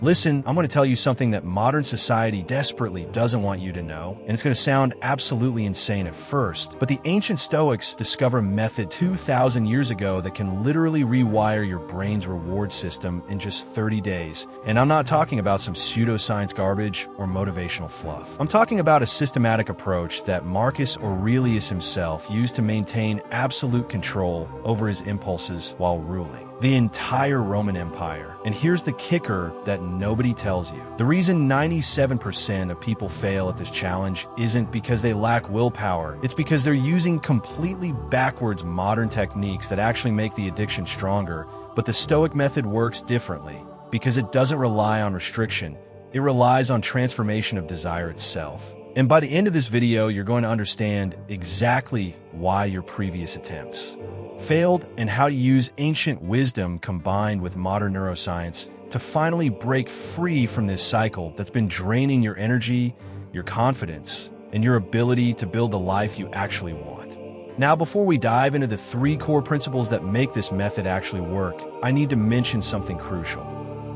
Listen, I'm going to tell you something that modern society desperately doesn't want you to know, and it's going to sound absolutely insane at first, but the ancient Stoics discovered a method 2,000 years ago that can literally rewire your brain's reward system in just 30 days. And I'm not talking about some pseudoscience garbage or motivational fluff. I'm talking about a systematic approach that Marcus Aurelius himself used to maintain absolute control over his impulses while ruling the entire Roman Empire. And here's the kicker that nobody tells you. The reason 97% of people fail at this challenge isn't because they lack willpower. It's because they're using completely backwards modern techniques that actually make the addiction stronger. But the Stoic method works differently because it doesn't rely on restriction. It relies on transformation of desire itself. And by the end of this video, you're going to understand exactly why your previous attempts failed and how to use ancient wisdom combined with modern neuroscience to finally break free from this cycle that's been draining your energy, your confidence, and your ability to build the life you actually want. Now, before we dive into the 3 core principles that make this method actually work, I need to mention something crucial.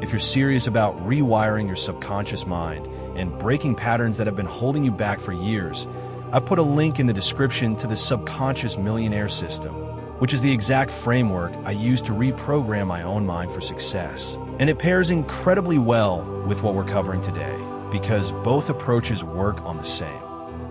If you're serious about rewiring your subconscious mind and breaking patterns that have been holding you back for years, I've put a link in the description to the Subconscious Millionaire System, which is the exact framework I use to reprogram my own mind for success. And it pairs incredibly well with what we're covering today, because both approaches work on the same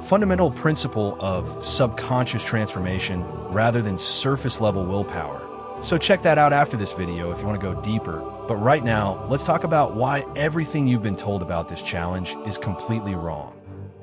fundamental principle of subconscious transformation rather than surface-level willpower. So check that out after this video if you want to go deeper. But right now, let's talk about why everything you've been told about this challenge is completely wrong.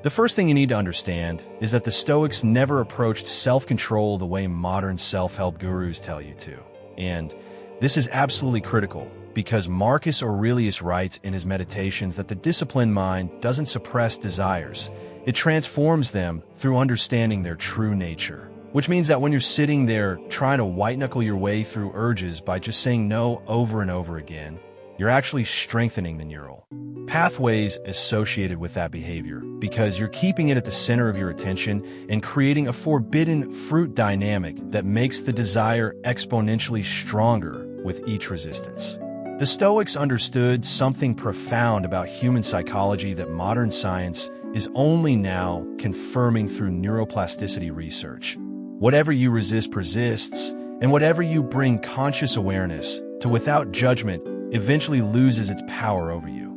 The first thing you need to understand is that the Stoics never approached self-control the way modern self-help gurus tell you to. And this is absolutely critical because Marcus Aurelius writes in his Meditations that the disciplined mind doesn't suppress desires. It transforms them through understanding their true nature. Which means that when you're sitting there trying to white-knuckle your way through urges by just saying no over and over again, you're actually strengthening the neural pathways associated with that behavior because you're keeping it at the center of your attention and creating a forbidden fruit dynamic that makes the desire exponentially stronger with each resistance. The Stoics understood something profound about human psychology that modern science is only now confirming through neuroplasticity research. Whatever you resist persists, and whatever you bring conscious awareness to without judgment eventually loses its power over you,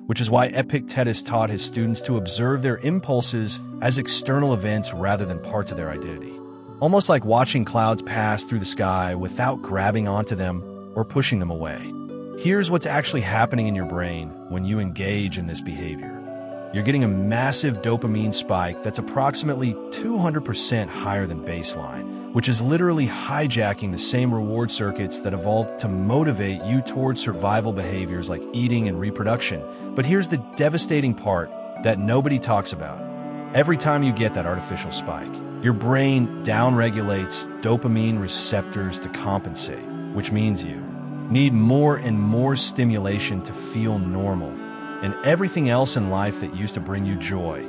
which is why Epictetus taught his students to observe their impulses as external events rather than parts of their identity. Almost like watching clouds pass through the sky without grabbing onto them or pushing them away. Here's what's actually happening in your brain when you engage in this behavior. You're getting a massive dopamine spike that's approximately 200% higher than baseline, which is literally hijacking the same reward circuits that evolved to motivate you towards survival behaviors like eating and reproduction. But here's the devastating part that nobody talks about. Every time you get that artificial spike, your brain downregulates dopamine receptors to compensate, which means you need more and more stimulation to feel normal. And everything else in life that used to bring you joy,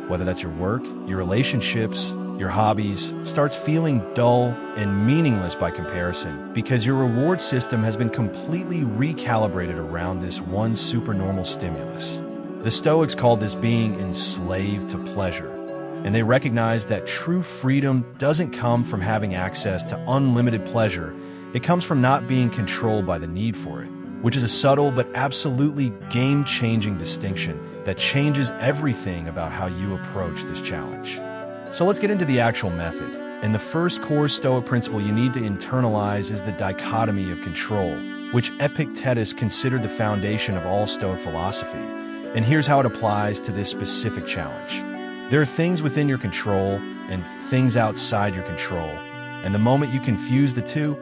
whether that's your work, your relationships, your hobbies, starts feeling dull and meaningless by comparison because your reward system has been completely recalibrated around this one supernormal stimulus. The Stoics called this being enslaved to pleasure, and they recognized that true freedom doesn't come from having access to unlimited pleasure. It comes from not being controlled by the need for it, which is a subtle but absolutely game-changing distinction that changes everything about how you approach this challenge. So let's get into the actual method. And the first core Stoic principle you need to internalize is the dichotomy of control, which Epictetus considered the foundation of all Stoic philosophy. And here's how it applies to this specific challenge. There are things within your control and things outside your control. And the moment you confuse the two,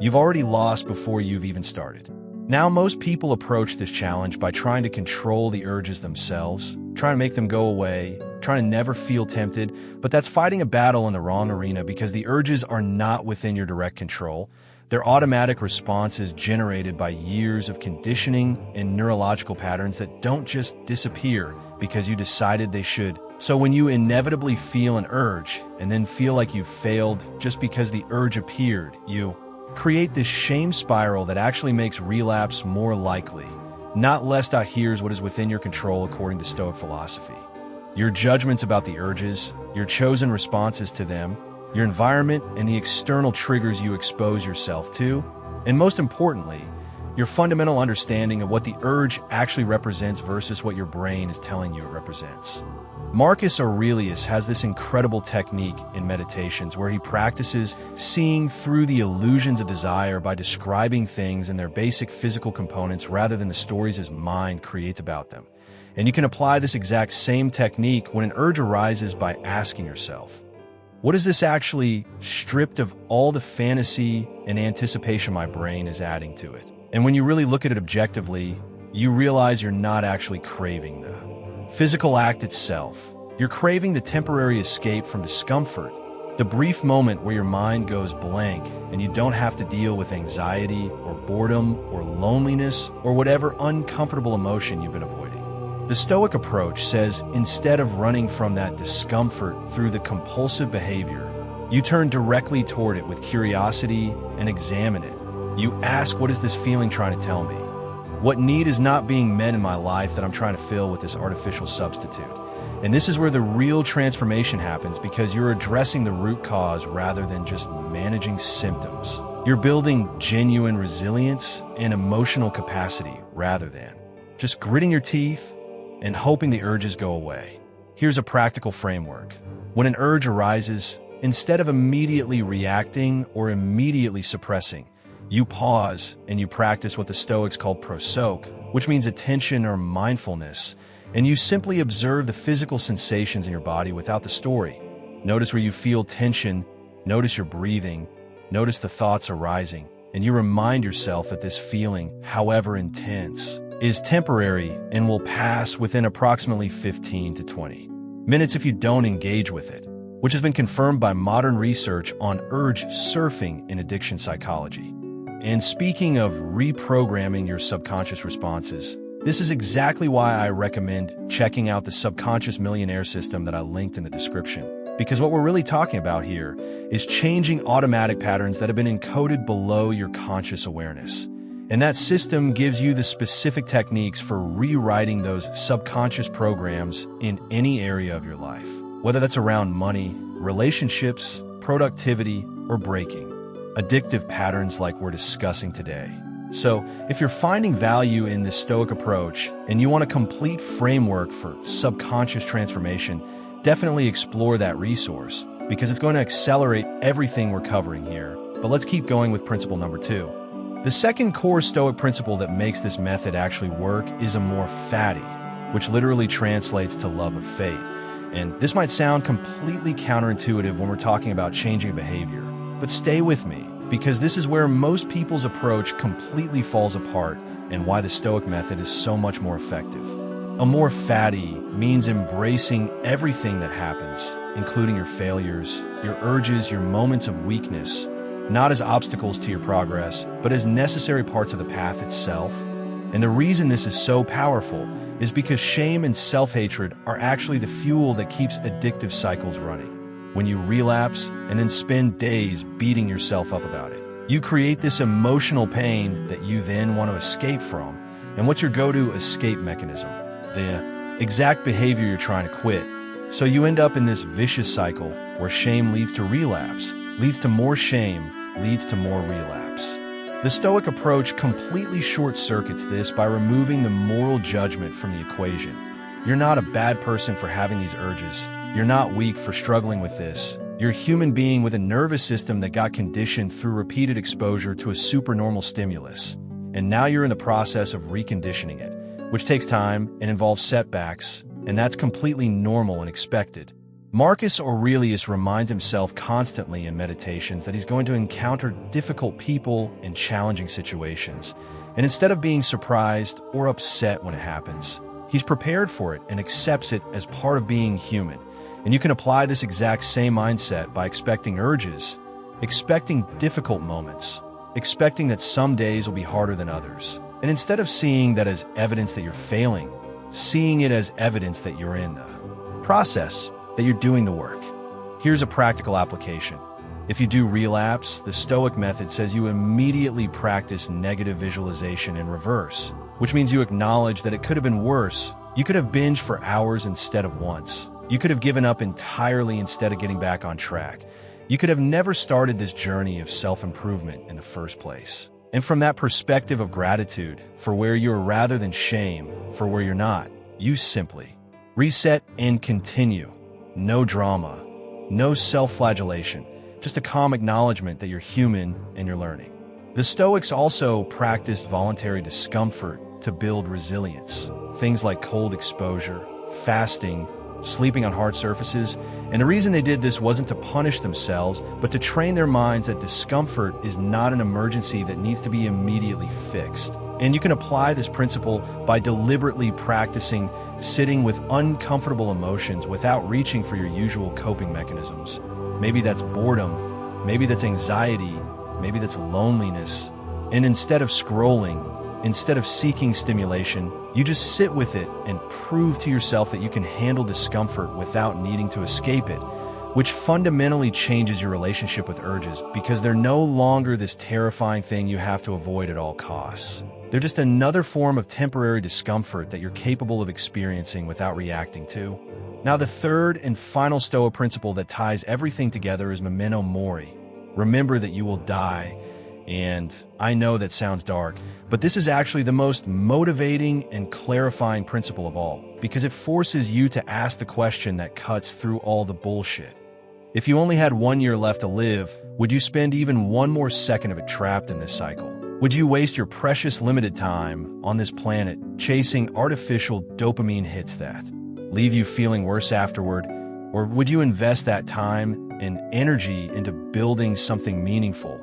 you've already lost before you've even started. Now, most people approach this challenge by trying to control the urges themselves, trying to make them go away, trying to never feel tempted, but that's fighting a battle in the wrong arena because the urges are not within your direct control. They're automatic responses generated by years of conditioning and neurological patterns that don't just disappear because you decided they should. So when you inevitably feel an urge and then feel like you've failed just because the urge appeared, you create this shame spiral that actually makes relapse more likely. Not lest here's what is within your control according to Stoic philosophy. Your judgments about the urges, your chosen responses to them, your environment, and the external triggers you expose yourself to, and most importantly, your fundamental understanding of what the urge actually represents versus what your brain is telling you it represents. Marcus Aurelius has this incredible technique in meditations where he practices seeing through the illusions of desire by describing things in their basic physical components rather than the stories his mind creates about them. And you can apply this exact same technique when an urge arises by asking yourself, what is this actually stripped of all the fantasy and anticipation my brain is adding to it? And when you really look at it objectively, you realize you're not actually craving the physical act itself. You're craving the temporary escape from discomfort, the brief moment where your mind goes blank and you don't have to deal with anxiety or boredom or loneliness or whatever uncomfortable emotion you've been avoiding. The Stoic approach says instead of running from that discomfort through the compulsive behavior, you turn directly toward it with curiosity and examine it. You ask, what is this feeling trying to tell me? What need is not being met in my life that I'm trying to fill with this artificial substitute? And this is where the real transformation happens because you're addressing the root cause rather than just managing symptoms. You're building genuine resilience and emotional capacity rather than just gritting your teeth and hoping the urges go away. Here's a practical framework. When an urge arises, instead of immediately reacting or immediately suppressing, you pause and you practice what the Stoics call prosoke, which means attention or mindfulness, and you simply observe the physical sensations in your body without the story. Notice where you feel tension, notice your breathing, notice the thoughts arising, and you remind yourself that this feeling, however intense, is temporary and will pass within approximately 15 to 20 minutes if you don't engage with it, which has been confirmed by modern research on urge surfing in addiction psychology. And speaking of reprogramming your subconscious responses, this is exactly why I recommend checking out the Subconscious Millionaire system that I linked in the description. Because what we're really talking about here is changing automatic patterns that have been encoded below your conscious awareness. And that system gives you the specific techniques for rewriting those subconscious programs in any area of your life, whether that's around money, relationships, productivity, or breaking addictive patterns like we're discussing today. So, if you're finding value in this Stoic approach and you want a complete framework for subconscious transformation, definitely explore that resource because it's going to accelerate everything we're covering here. But let's keep going with principle number 2. The second core Stoic principle that makes this method actually work is amor fati, which literally translates to love of fate. And this might sound completely counterintuitive when we're talking about changing behavior, but stay with me, because this is where most people's approach completely falls apart and why the Stoic method is so much more effective. Amor fati means embracing everything that happens, including your failures, your urges, your moments of weakness, not as obstacles to your progress, but as necessary parts of the path itself. And the reason this is so powerful is because shame and self-hatred are actually the fuel that keeps addictive cycles running. When you relapse and then spend days beating yourself up about it, you create this emotional pain that you then want to escape from. And what's your go-to escape mechanism? The exact behavior you're trying to quit. So you end up in this vicious cycle where shame leads to relapse, leads to more shame, leads to more relapse. The Stoic approach completely short-circuits this by removing the moral judgment from the equation. You're not a bad person for having these urges. You're not weak for struggling with this. You're a human being with a nervous system that got conditioned through repeated exposure to a supernormal stimulus. And now you're in the process of reconditioning it, which takes time and involves setbacks, and that's completely normal and expected. Marcus Aurelius reminds himself constantly in meditations that he's going to encounter difficult people and challenging situations. And instead of being surprised or upset when it happens, he's prepared for it and accepts it as part of being human. And you can apply this exact same mindset by expecting urges, expecting difficult moments, expecting that some days will be harder than others. And instead of seeing that as evidence that you're failing, seeing it as evidence that you're in the process, that you're doing the work. Here's a practical application. If you do relapse, the Stoic method says you immediately practice negative visualization in reverse. which means you acknowledge that it could have been worse. You could have binged for hours instead of once. You could have given up entirely instead of getting back on track. You could have never started this journey of self-improvement in the first place. And from that perspective of gratitude for where you are rather than shame for where you're not, you simply reset and continue. No drama, no self-flagellation, just a calm acknowledgement that you're human and you're learning. The Stoics also practiced voluntary discomfort to build resilience. Things like cold exposure, fasting, sleeping on hard surfaces. And the reason they did this wasn't to punish themselves, but to train their minds that discomfort is not an emergency that needs to be immediately fixed. And you can apply this principle by deliberately practicing sitting with uncomfortable emotions without reaching for your usual coping mechanisms. Maybe that's boredom, maybe that's anxiety, maybe that's loneliness. And instead of scrolling, instead of seeking stimulation, you just sit with it and prove to yourself that you can handle discomfort without needing to escape it, which fundamentally changes your relationship with urges because they're no longer this terrifying thing you have to avoid at all costs. They're just another form of temporary discomfort that you're capable of experiencing without reacting to. Now, the third and final Stoa principle that ties everything together is memento mori. Remember that you will die. And I know that sounds dark, but this is actually the most motivating and clarifying principle of all, because it forces you to ask the question that cuts through all the bullshit. If you only had 1 year left to live, would you spend even one more second of it trapped in this cycle? Would you waste your precious limited time on this planet chasing artificial dopamine hits that leave you feeling worse afterward? Or would you invest that time and energy into building something meaningful,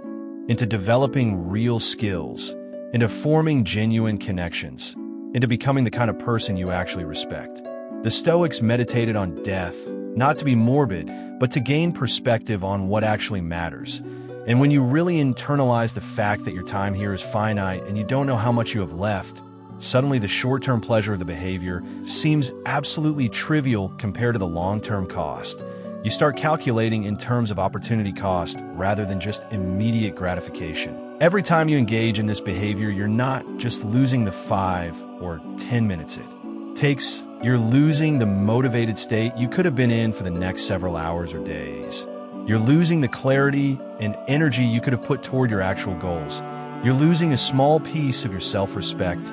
into developing real skills, into forming genuine connections, into becoming the kind of person you actually respect? The Stoics meditated on death, not to be morbid, but to gain perspective on what actually matters. And when you really internalize the fact that your time here is finite and you don't know how much you have left, suddenly the short-term pleasure of the behavior seems absolutely trivial compared to the long-term cost. You start calculating in terms of opportunity cost rather than just immediate gratification. Every time you engage in this behavior, you're not just losing the 5 or 10 minutes it takes. You're losing the motivated state you could have been in for the next several hours or days. You're losing the clarity and energy you could have put toward your actual goals. You're losing a small piece of your self-respect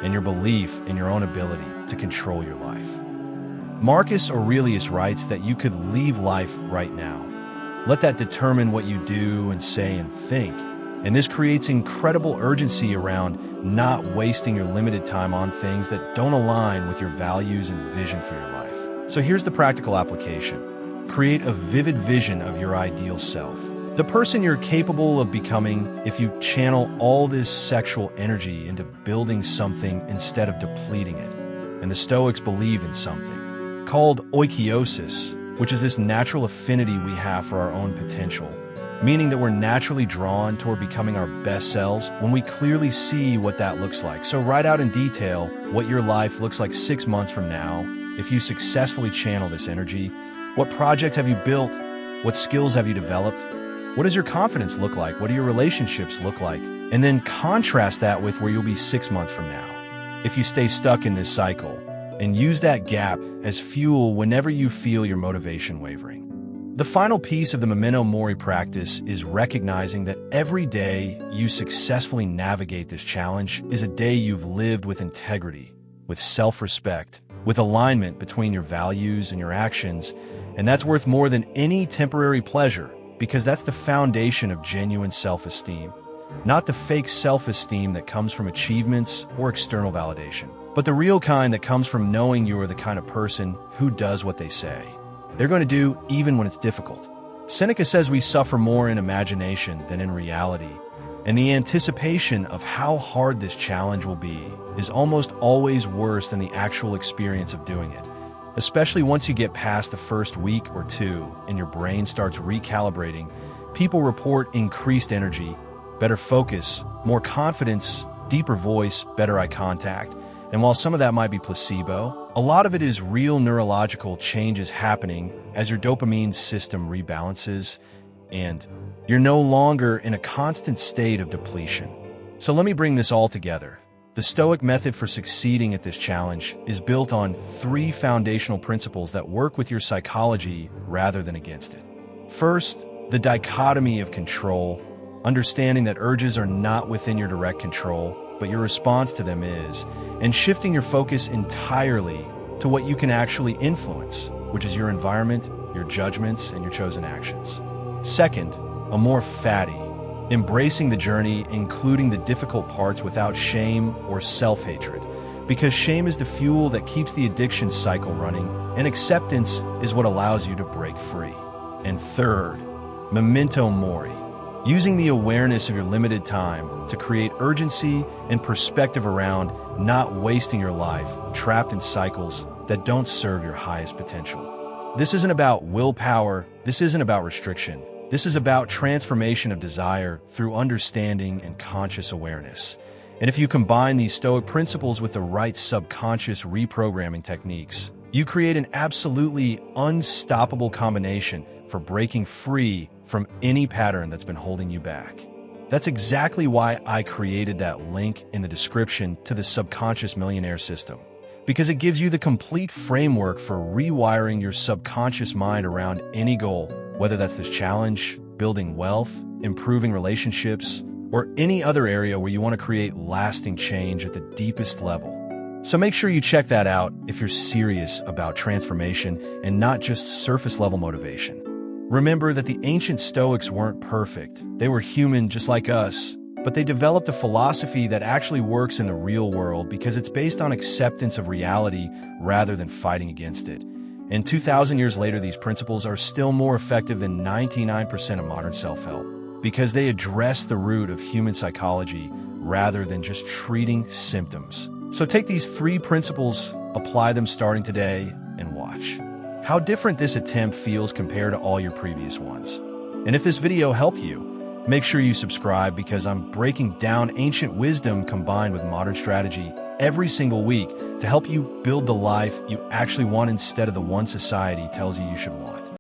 and your belief in your own ability to control your life. Marcus Aurelius writes that you could leave life right now. Let that determine what you do and say and think. And this creates incredible urgency around not wasting your limited time on things that don't align with your values and vision for your life. So here's the practical application. Create a vivid vision of your ideal self. The person you're capable of becoming if you channel all this sexual energy into building something instead of depleting it. And the Stoics believe in something called oikiosis, which is this natural affinity we have for our own potential, meaning that we're naturally drawn toward becoming our best selves when we clearly see what that looks like. So write out in detail what your life looks like 6 months from now if you successfully channel this energy. What project have you built? What skills have you developed? What does your confidence look like? What do your relationships look like? And then contrast that with where you'll be 6 months from now if you stay stuck in this cycle, and use that gap as fuel whenever you feel your motivation wavering. The final piece of the memento mori practice is recognizing that every day you successfully navigate this challenge is a day you've lived with integrity, with self-respect, with alignment between your values and your actions, and that's worth more than any temporary pleasure, because that's the foundation of genuine self-esteem, not the fake self-esteem that comes from achievements or external validation, but the real kind that comes from knowing you are the kind of person who does what they say they're going to do even when it's difficult. Seneca says we suffer more in imagination than in reality, and the anticipation of how hard this challenge will be is almost always worse than the actual experience of doing it, especially once you get past the first week or two and your brain starts recalibrating. People report increased energy, better focus, more confidence, deeper voice, better eye contact. And while some of that might be placebo, a lot of it is real neurological changes happening as your dopamine system rebalances and you're no longer in a constant state of depletion. So let me bring this all together. The Stoic method for succeeding at this challenge is built on 3 foundational principles that work with your psychology rather than against it. First, the dichotomy of control, understanding that urges are not within your direct control, but your response to them is, and shifting your focus entirely to what you can actually influence, which is your environment, your judgments, and your chosen actions. Second, a more fatty, embracing the journey, including the difficult parts without shame or self-hatred, because shame is the fuel that keeps the addiction cycle running, and acceptance is what allows you to break free. And third, memento mori, using the awareness of your limited time to create urgency and perspective around not wasting your life trapped in cycles that don't serve your highest potential. This isn't about willpower, this isn't about restriction. This is about transformation of desire through understanding and conscious awareness. And if you combine these Stoic principles with the right subconscious reprogramming techniques, you create an absolutely unstoppable combination for breaking free from any pattern that's been holding you back. That's exactly why I created that link in the description to the Subconscious Millionaire System, because it gives you the complete framework for rewiring your subconscious mind around any goal, whether that's this challenge, building wealth, improving relationships, or any other area where you want to create lasting change at the deepest level. So make sure you check that out if you're serious about transformation and not just surface-level motivation. Remember that the ancient Stoics weren't perfect. They were human just like us, but they developed a philosophy that actually works in the real world because it's based on acceptance of reality rather than fighting against it. And 2,000 years later, these principles are still more effective than 99% of modern self-help because they address the root of human psychology rather than just treating symptoms. So take these 3 principles, apply them starting today, and watch how different this attempt feels compared to all your previous ones. And if this video helped you, make sure you subscribe because I'm breaking down ancient wisdom combined with modern strategy every single week to help you build the life you actually want instead of the one society tells you you should want.